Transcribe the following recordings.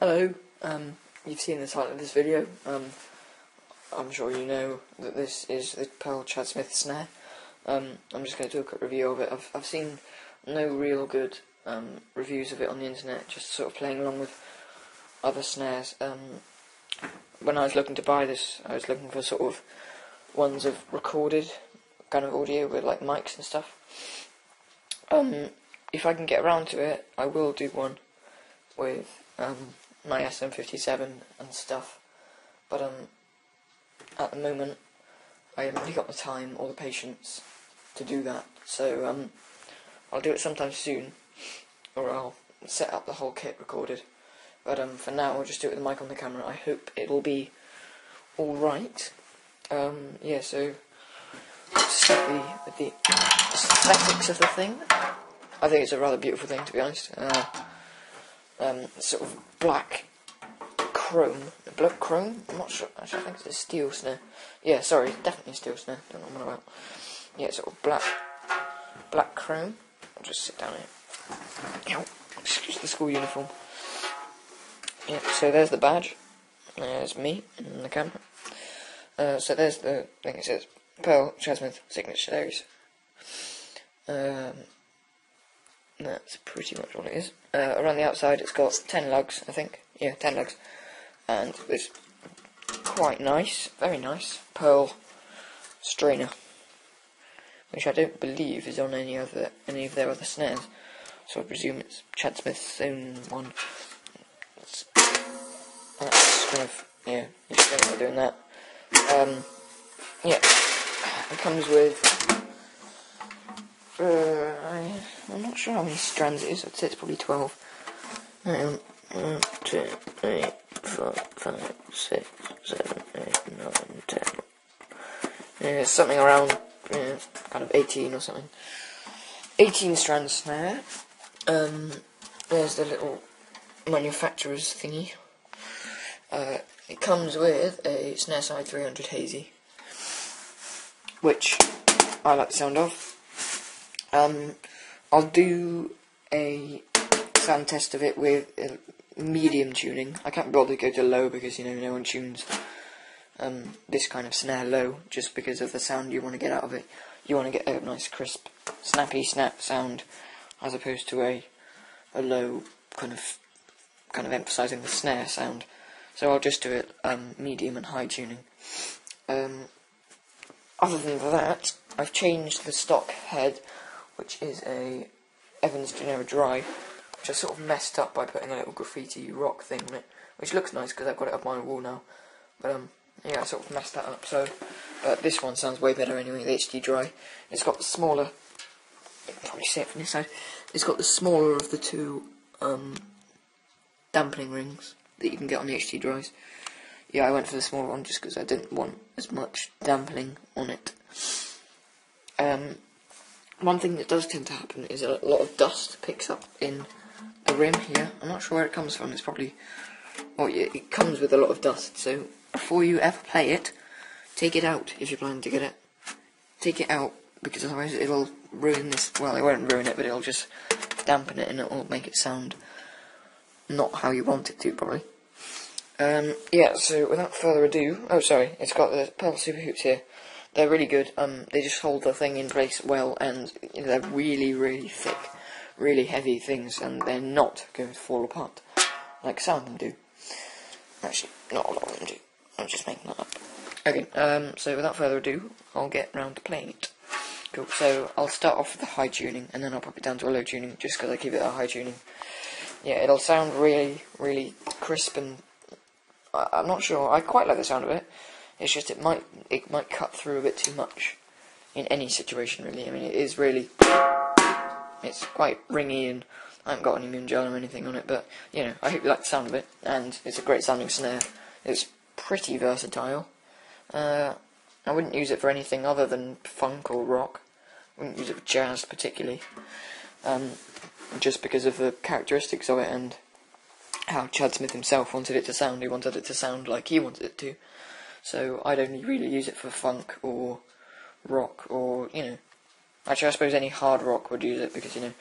Hello, you've seen the title of this video. I'm sure you know that this is the Pearl Chad Smith snare. I'm just going to do a quick review of it. I've seen no real good reviews of it on the internet, just sort of playing along with other snares. When I was looking to buy this, I was looking for sort of ones of recorded kind of audio with like mics and stuff. If I can get around to it, I will do one with my SM57 and stuff, but at the moment I haven't really got the time or the patience to do that, so I'll do it sometime soon, or I'll set up the whole kit recorded, but for now I'll just do it with the mic on the camera. I hope it'll be alright. Yeah, so let's start with the aesthetics of the thing. I think it's a rather beautiful thing, to be honest. Sort of black chrome. I'm not sure. Actually, I think it's a steel snare. Yeah, sorry, definitely a steel snare. Don't know what I'm about. Yeah, sort of black chrome. I'll just sit down here. Ow. Excuse the school uniform. Yeah, so there's the badge. There's me in the camera. So there's the thing. It says Pearl Chad Smith Signature Series. That's pretty much all it is. Around the outside it's got 10 lugs, I think. Yeah, 10 lugs. And this quite nice, very nice, pearl strainer, which I don't believe is on any of their other snares. So I presume it's Chad Smith's own one. That's kind of, yeah, you just don't like doing that. Yeah, it comes with I'm not sure how many strands it is. I'd say it's probably 12. 1, 2, 3, 4, 5, 6, 7, 8, 9, 10. Yeah, something around kind of 18 or something. 18 strand snare. There's the little manufacturer's thingy. It comes with a snare side 300 hazy, which I like the sound of. I'll do a sound test of it with medium tuning. I can't bother to go to low because, you know, no one tunes this kind of snare low just because of the sound you want to get out of it. You want to get a nice crisp, snappy snap sound as opposed to a low kind of emphasising the snare sound. So I'll just do it medium and high tuning. Other than that, I've changed the stock head, which is a Evans Genera Dry, which I sort of messed up by putting a little graffiti rock thing on it, which looks nice because I've got it up on my wall now. But yeah, I sort of messed that up. So this one sounds way better anyway. The HD Dry. It's got the smaller. You can probably see it from this side. It's got the smaller of the two dampening rings that you can get on the HD Dries. Yeah, I went for the smaller one just because I didn't want as much dampening on it. One thing that does tend to happen is a lot of dust picks up in the rim here. I'm not sure where it comes from. It's probably, well, yeah, it comes with a lot of dust. So before you ever play it, take it out if you're planning to get it. Take it out because otherwise it'll ruin this. Well, it won't ruin it, but it'll just dampen it and it'll make it sound not how you want it to, probably. Yeah. So without further ado, oh sorry, it's got the Pearl Super Hoops here. They're really good. They just hold the thing in place well, and they're really, really thick, really heavy things, and they're not going to fall apart like some of them do. Actually, not a lot of them do. I'm just making that up. Okay. So without further ado, I'll get round to playing it. Cool. So I'll start off with the high tuning, and then I'll pop it down to a low tuning, just because I keep it at a high tuning. Yeah, it'll sound really, really crisp, and I'm not sure. I quite like the sound of it. It's just it might cut through a bit too much in any situation, really. I mean, it is really, it's quite ringy, and I haven't got any moon gel or anything on it, but you know, I hope you like the sound of it, and it's a great sounding snare. It's pretty versatile. I wouldn't use it for anything other than funk or rock. I wouldn't use it for jazz particularly, just because of the characteristics of it and how Chad Smith himself wanted it to sound. He wanted it to sound like he wanted it to. So I'd only really use it for funk or rock or, you know, actually I suppose any hard rock would use it because, you know,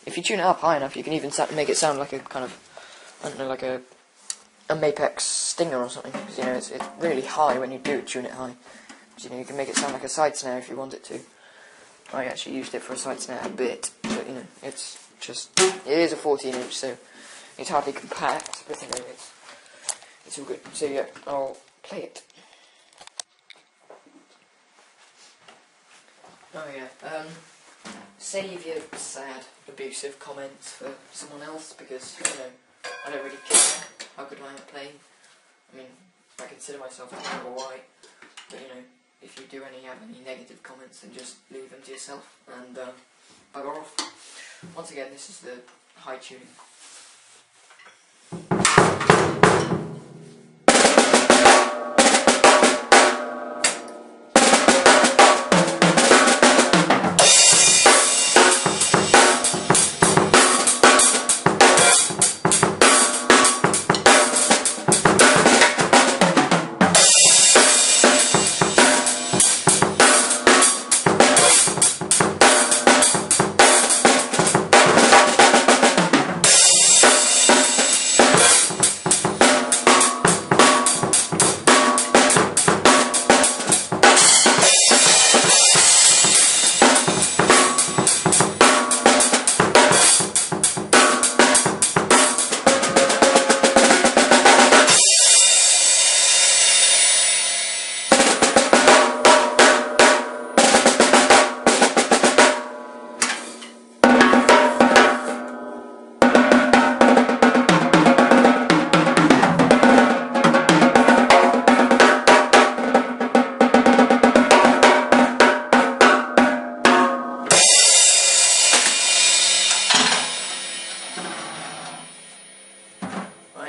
if you tune it up high enough you can even make it sound like a kind of I don't know, like a Mapex Stinger or something, because, you know, it's really high when you do tune it high. You know, you can make it sound like a side snare if you want it to. I actually used it for a side snare a bit, but, you know, it's just, it is a 14-inch, so it's hardly compact, but, you know, it's all good. So, yeah, I'll play it. Oh, yeah, save your sad, abusive comments for someone else, because, you know, I don't really care how good I am at playing. I mean, I consider myself a number white, but, you know, if you do have any negative comments, then just leave them to yourself, and bugger off. Once again, this is the high tuning.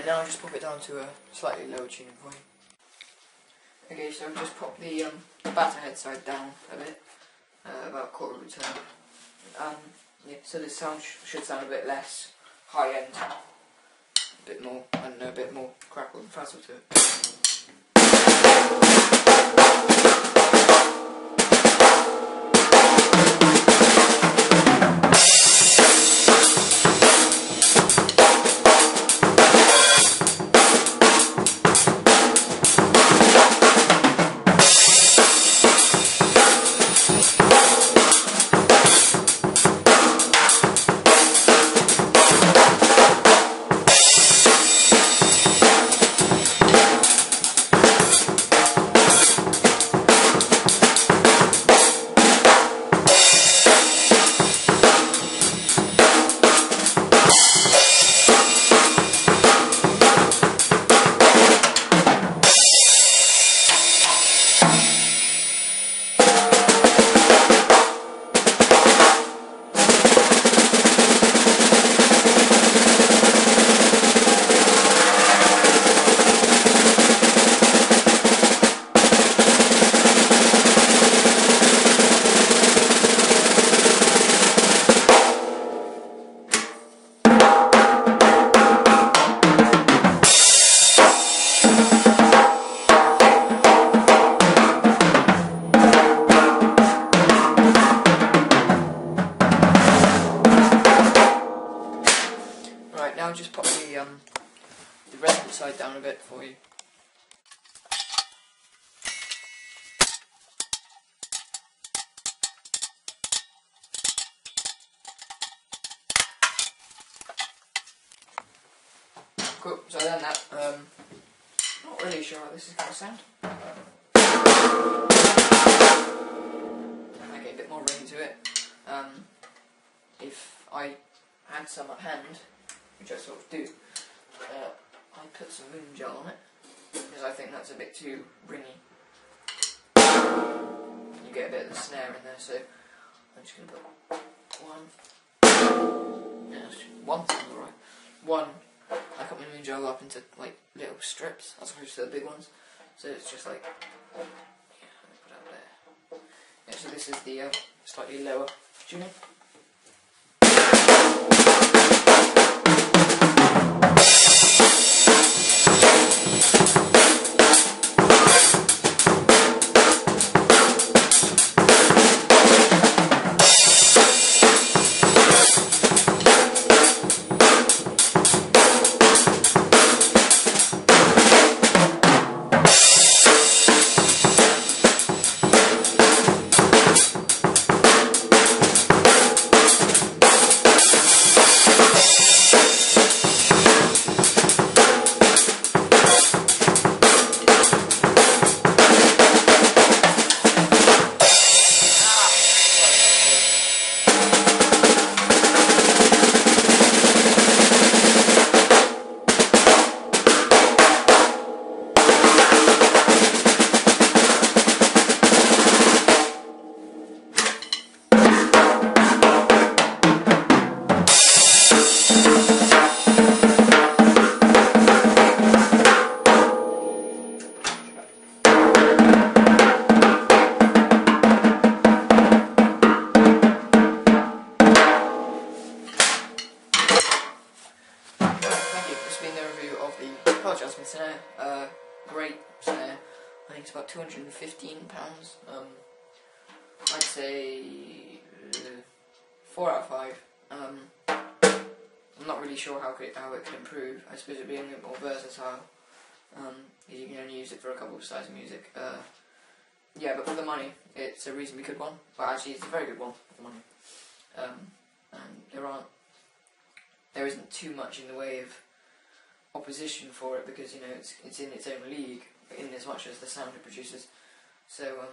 Now I'll just pop it down to a slightly lower tuning point. Okay, so I've just popped the batter head side down a bit, about a quarter of a turn. Yeah, so this sound should sound a bit less high end, a bit more, I don't know, a bit more crackle and frazzle to it. Now just pop the resonant side down a bit for you. Cool, so then that, not really sure how this is going to sound. Okay, a bit more ring to it. If I had some at hand, which I sort of do, I put some moon gel on it, because I think that's a bit too ringy. You get a bit of the snare in there, so I'm just going to put one, yeah, one sounds alright. One, I cut my moon gel up into like little strips, as opposed to the big ones, so it's just like, yeah, let me put it up there. Yeah, so this is the slightly lower tuning. apologise for the snare. Great snare. I think it's about £215. I'd say 4 out of 5. I'm not really sure how it can improve. I suppose it being a bit more versatile. You can only use it for a couple of styles of music. Yeah, but for the money, it's a reasonably good one. Well, actually, it's a very good one for the money. And there isn't too much in the way of opposition for it, because it's in its own league, in as much as the sound it produces. So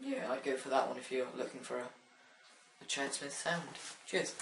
yeah, I'd go for that one if you're looking for a Chad Smith sound. Cheers.